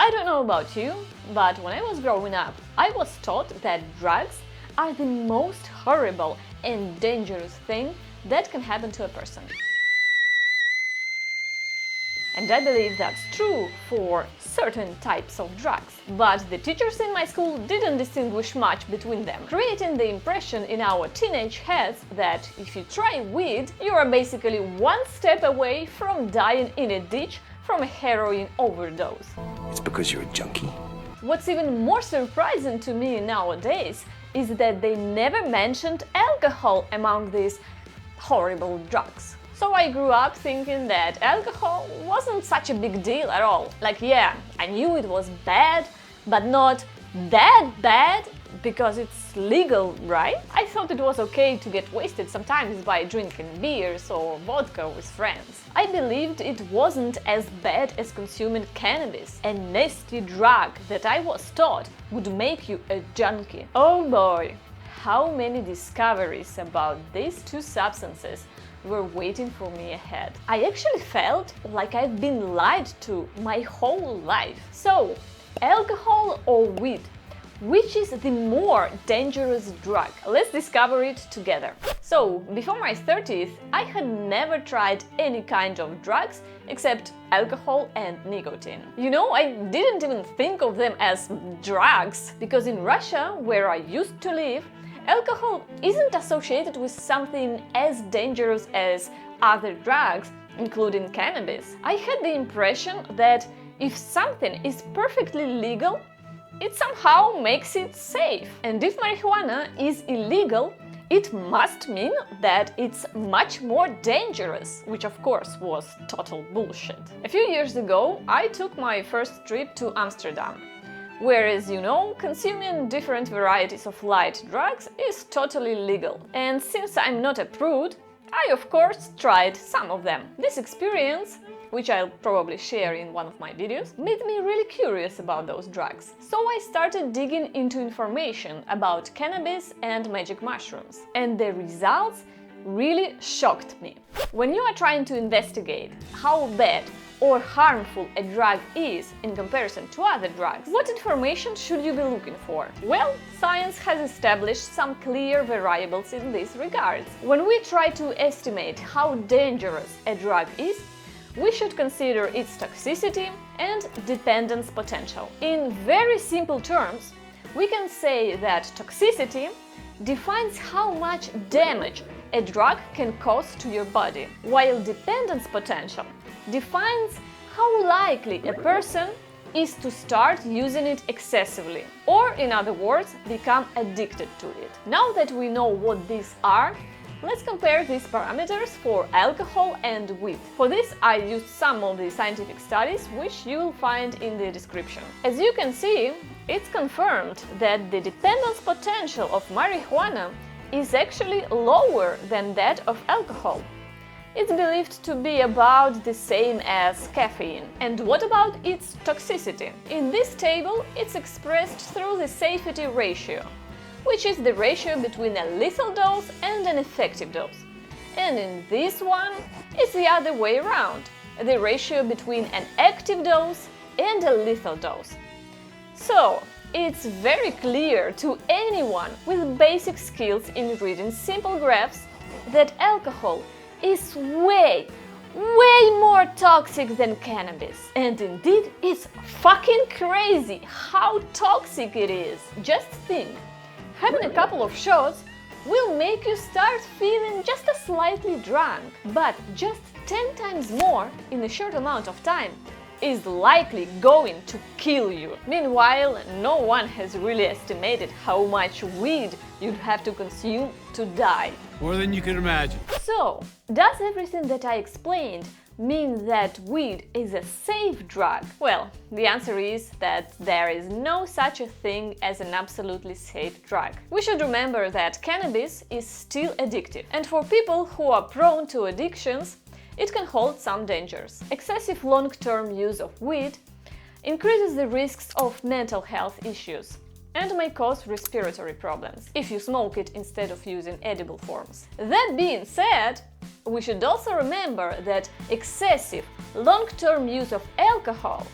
I don't know about you, but when I was growing up, I was taught that drugs are the most horrible and dangerous thing that can happen to a person. And I believe that's true for certain types of drugs. But the teachers in my school didn't distinguish much between them, creating the impression in our teenage heads that if you try weed, you are basically one step away from dying in a ditch from a heroin overdose. It's because you're a junkie. What's even more surprising to me nowadays is that they never mentioned alcohol among these horrible drugs. So I grew up thinking that alcohol wasn't such a big deal at all. Like, yeah, I knew it was bad, but not that bad because it's legal, right? I thought it was okay to get wasted sometimes by drinking beers or vodka with friends. I believed it wasn't as bad as consuming cannabis, a nasty drug that I was taught would make you a junkie. Oh boy, how many discoveries about these two substances were waiting for me ahead. I actually felt like I've been lied to my whole life. So, alcohol or weed? Which is the more dangerous drug? Let's discover it together. So, before my 30th, I had never tried any kind of drugs except alcohol and nicotine. You know, I didn't even think of them as drugs, because in Russia, where I used to live, alcohol isn't associated with something as dangerous as other drugs, including cannabis. I had the impression that if something is perfectly legal, it somehow makes it safe. And if marijuana is illegal, it must mean that it's much more dangerous, which of course was total bullshit. A few years ago, I took my first trip to Amsterdam. Whereas, you know, consuming different varieties of light drugs is totally legal. And since I'm not a prude, I of course tried some of them. This experience, which I'll probably share in one of my videos, made me really curious about those drugs. So I started digging into information about cannabis and magic mushrooms. And the results really shocked me. When you are trying to investigate how bad or harmful a drug is in comparison to other drugs, what information should you be looking for? Well, science has established some clear variables in this regard. When we try to estimate how dangerous a drug is, we should consider its toxicity and dependence potential. In very simple terms, we can say that toxicity defines how much damage a drug can cause to your body, while dependence potential defines how likely a person is to start using it excessively, or in other words, become addicted to it. Now that we know what these are, let's compare these parameters for alcohol and weed. For this, I used some of the scientific studies, which you will find in the description. As you can see, it's confirmed that the dependence potential of marijuana is actually lower than that of alcohol. It's believed to be about the same as caffeine. And what about its toxicity? In this table, it's expressed through the safety ratio, which is the ratio between a lethal dose and an effective dose. And in this one, it's the other way around, the ratio between an active dose and a lethal dose. So, it's very clear to anyone with basic skills in reading simple graphs that alcohol is way more toxic than cannabis. And indeed, it's fucking crazy how toxic it is. Just think, having a couple of shots will make you start feeling just a slightly drunk, but just 10 times more in a short amount of time is likely going to kill you. Meanwhile, no one has really estimated how much weed you'd have to consume to die. More than you can imagine. So, does everything that I explained mean that weed is a safe drug? Well, the answer is that there is no such a thing as an absolutely safe drug. We should remember that cannabis is still addictive, and for people who are prone to addictions, it can hold some dangers. Excessive long-term use of weed increases the risks of mental health issues and may cause respiratory problems if you smoke it instead of using edible forms. That being said, we should also remember that excessive long-term use of alcohol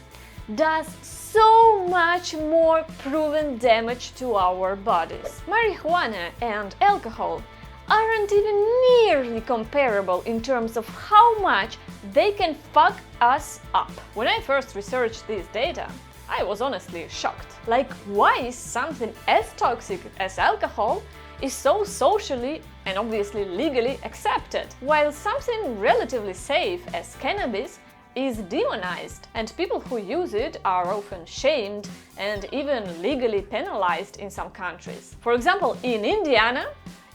does so much more proven damage to our bodies. Marijuana and alcohol aren't even nearly comparable in terms of how much they can fuck us up. When I first researched this data, I was honestly shocked. Like, why something as toxic as alcohol is so socially and obviously legally accepted, while something relatively safe as cannabis is demonized, and people who use it are often shamed and even legally penalized in some countries. For example, in Indiana,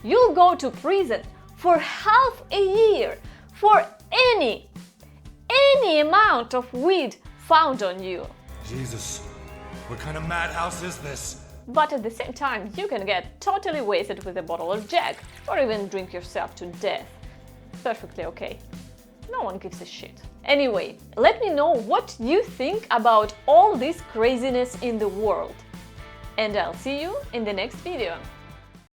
you'll go to prison for half a year for any amount of weed found on you. Jesus, what kind of madhouse is this? But at the same time, you can get totally wasted with a bottle of Jack, or even drink yourself to death. Perfectly okay. No one gives a shit. Anyway, let me know what you think about all this craziness in the world. And I'll see you in the next video.